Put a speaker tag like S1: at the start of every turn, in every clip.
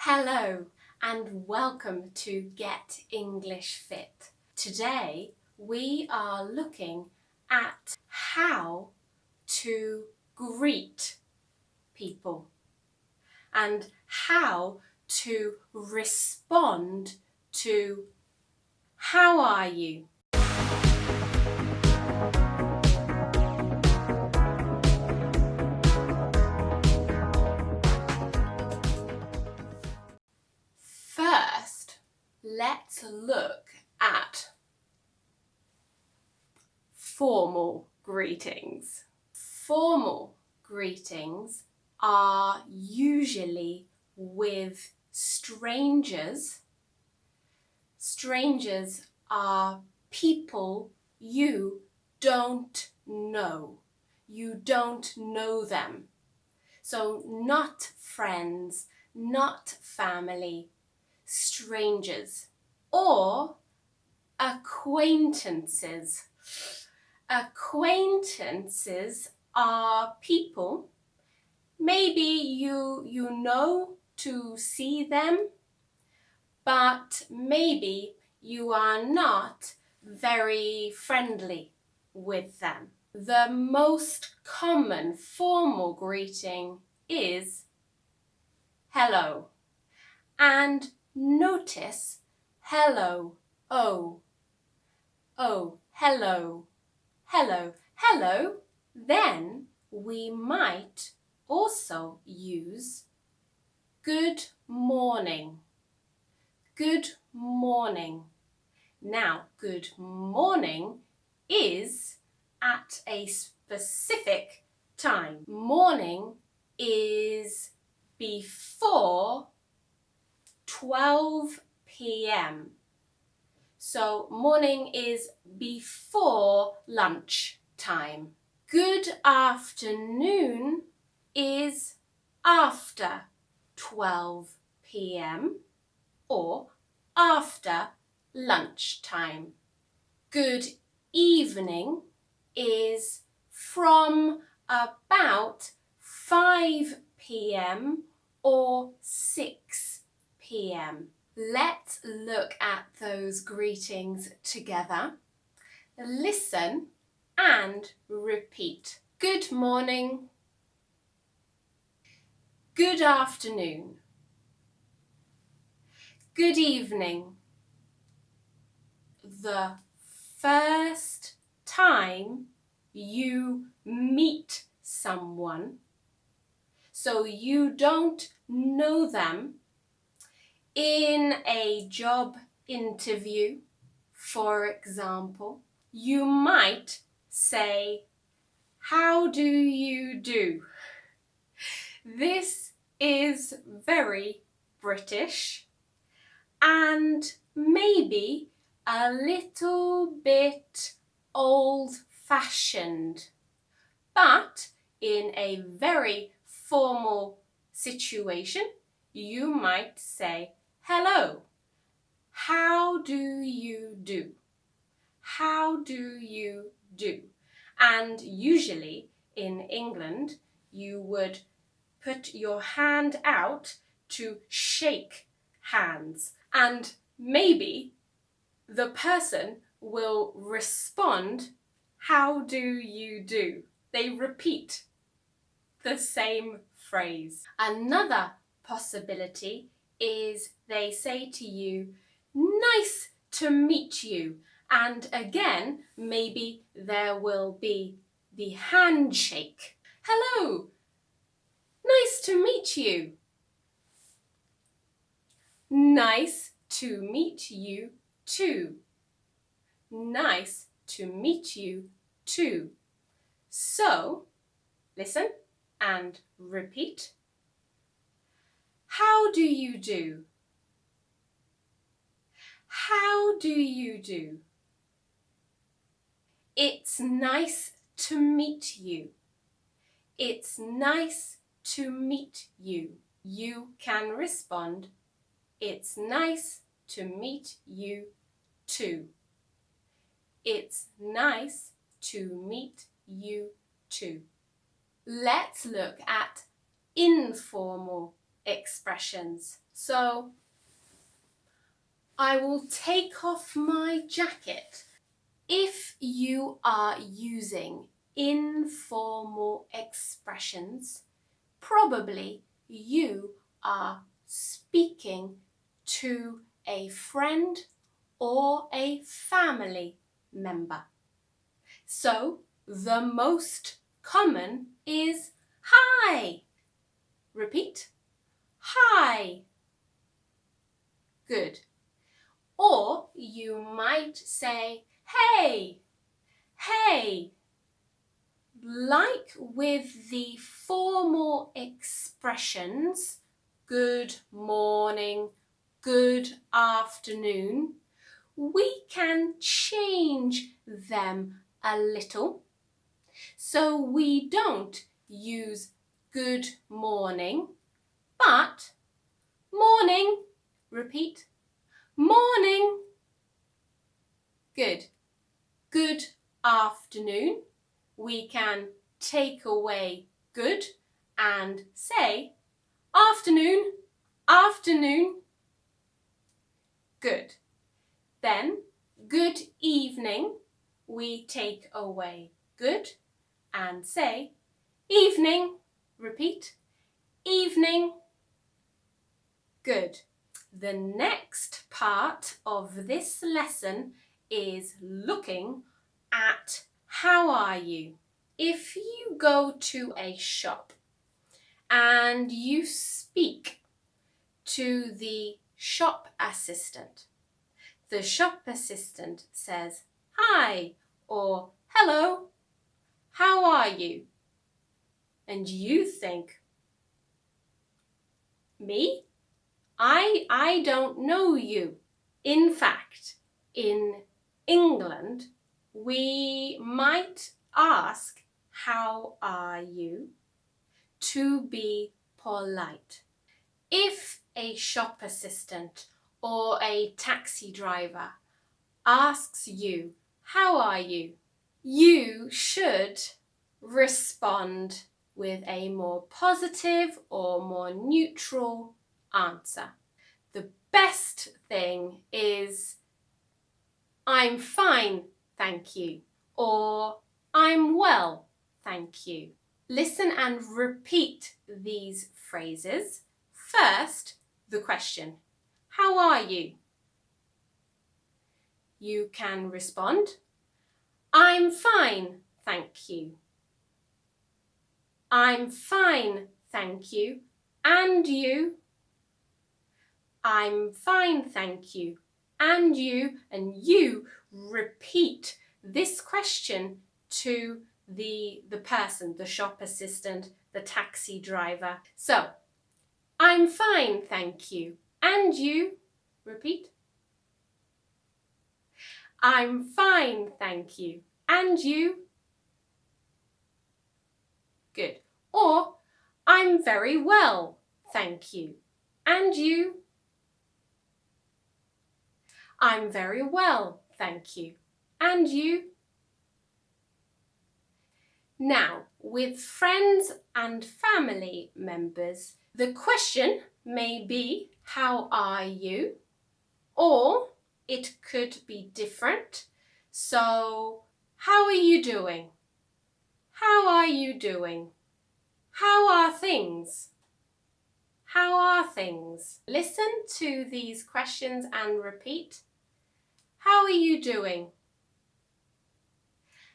S1: Hello and welcome to Get English Fit. Today we are looking at how to greet people and how to respond to "How are you?" First, let's look at formal greetings. Formal greetings are usually with strangers. Strangers are people you don't know. You don't know them. So not friends, not family, strangers or acquaintances. Acquaintances are people maybe you know to see them, but maybe you are not very friendly with them. The most common formal greeting is hello. And notice hello, oh, hello, hello, hello. Then we might also use good morning. Good morning. Now, good morning is at a specific time. Morning is before 12 p.m. So morning is before lunch time. Good afternoon is after 12 p.m. or after lunchtime. Good evening is from about 5 p.m. or 6 p.m. Let's look at those greetings together. Listen and repeat. Good morning. Good afternoon. Good evening. The first time you meet someone, so you don't know them, in a job interview, for example, you might say, "How do you do?" This is very British and maybe a little bit old-fashioned, but in a very formal situation, you might say, "Hello, how do you do?" How do you do? And usually in England, you would put your hand out to shake hands, and maybe the person will respond, "How do you do?" They repeat the same phrase. Another possibility is they say to you, "Nice to meet you." And again, maybe there will be the handshake. "Hello, nice to meet you." Nice to meet you too. Nice to meet you too. So, listen and repeat. How do you do? How do you do? It's nice to meet you. It's nice to meet you. You can respond, "It's nice to meet you too." It's nice to meet you too. Let's look at informal expressions. So I will take off my jacket. If you are using informal expressions, probably you are speaking to a friend or a family member. So the most common is hi. Repeat. Hi. Good. Or you might say hey. Hey. Like with the formal expressions, good morning, good afternoon, we can change them a little. So we don't use good morning, but morning. Repeat. Morning. Good. Good afternoon. We can take away good and say afternoon, afternoon. Good. Then good evening. We take away good and say evening. Repeat. Evening. Good. The next part of this lesson is looking at how are you. If you go to a shop and you speak to the shop assistant, the shop assistant says hi or hello, how are you? And you think, me? I don't know you. In fact, in England, we might ask, how are you? To be polite. If a shop assistant or a taxi driver asks you, how are you? You should respond with a more positive or more neutral answer. The best thing is, I'm fine, thank you, or I'm well, thank you. Listen and repeat these phrases. First, the question, how are you? You can respond, I'm fine, thank you. I'm fine, thank you. And you? I'm fine, thank you. And you repeat this question to the person, the shop assistant, the taxi driver. So, I'm fine, thank you. And you? Repeat. I'm fine, thank you. And you? Good. Or, I'm very well, thank you. And you? I'm very well, thank you. And you? Now, with friends and family members, the question may be, how are you? Or it could be different. So, how are you doing? How are you doing? How are things? How are things? Listen to these questions and repeat. How are you doing?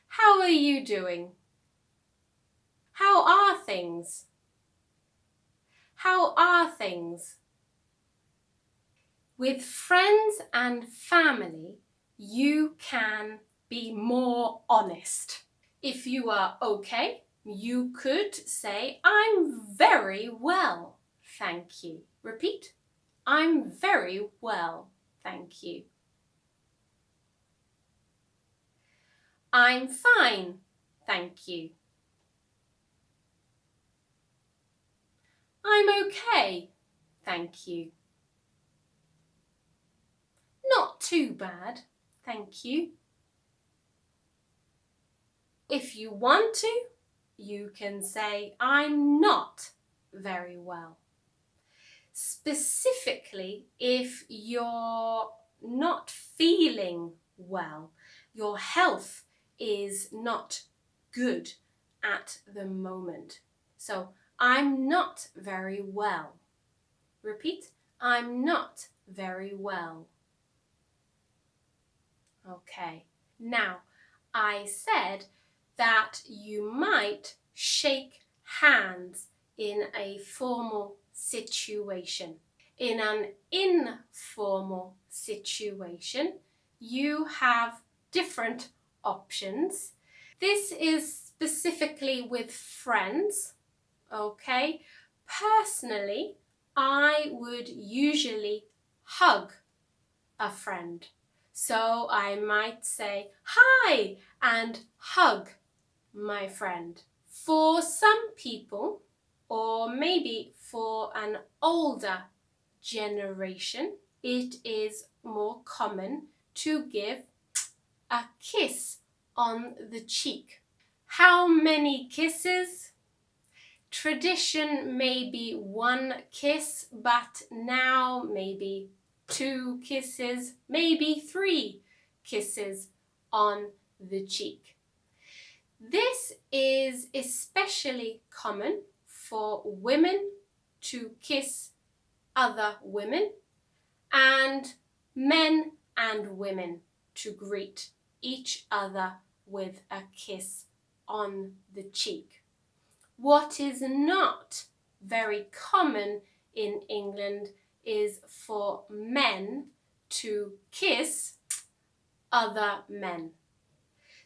S1: How are you doing? How are things? How are things? With friends and family, you can be more honest. If you are okay, you could say, I'm very well, thank you. Repeat, I'm very well, thank you. I'm fine, thank you. I'm okay, thank you. Not too bad, thank you. If you want to, you can say, I'm not very well. specifically if you're not feeling well, your health is not good at the moment. So, I'm not very well. Repeat, I'm not very well. Okay, now I said that you might shake hands in a formal situation. In an informal situation, you have different options. This is specifically with friends, okay? Personally, I would usually hug a friend. So I might say hi and hug my friend. For some people, or maybe for an older generation, it is more common to give a kiss on the cheek. How many kisses? Tradition may be one kiss, but now maybe 2 kisses, maybe 3 kisses on the cheek. This is especially common for women to kiss other women and men and women to greet each other with a kiss on the cheek. What is not very common in England is for men to kiss other men.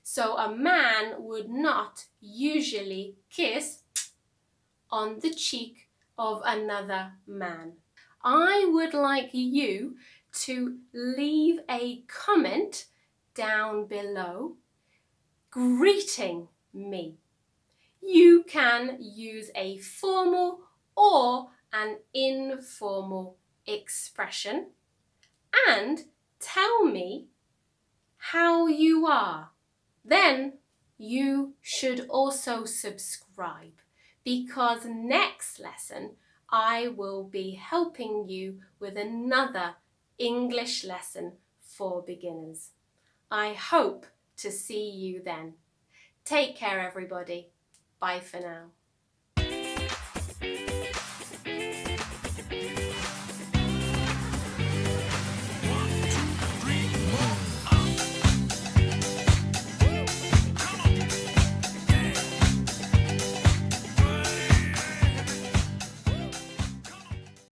S1: So a man would not usually kiss on the cheek of another man. I would like you to leave a comment down below greeting me. You can use a formal or an informal expression and tell me how you are. Then you should also subscribe because next lesson I will be helping you with another English lesson for beginners. I hope to see you then. Take care, everybody. Bye for now.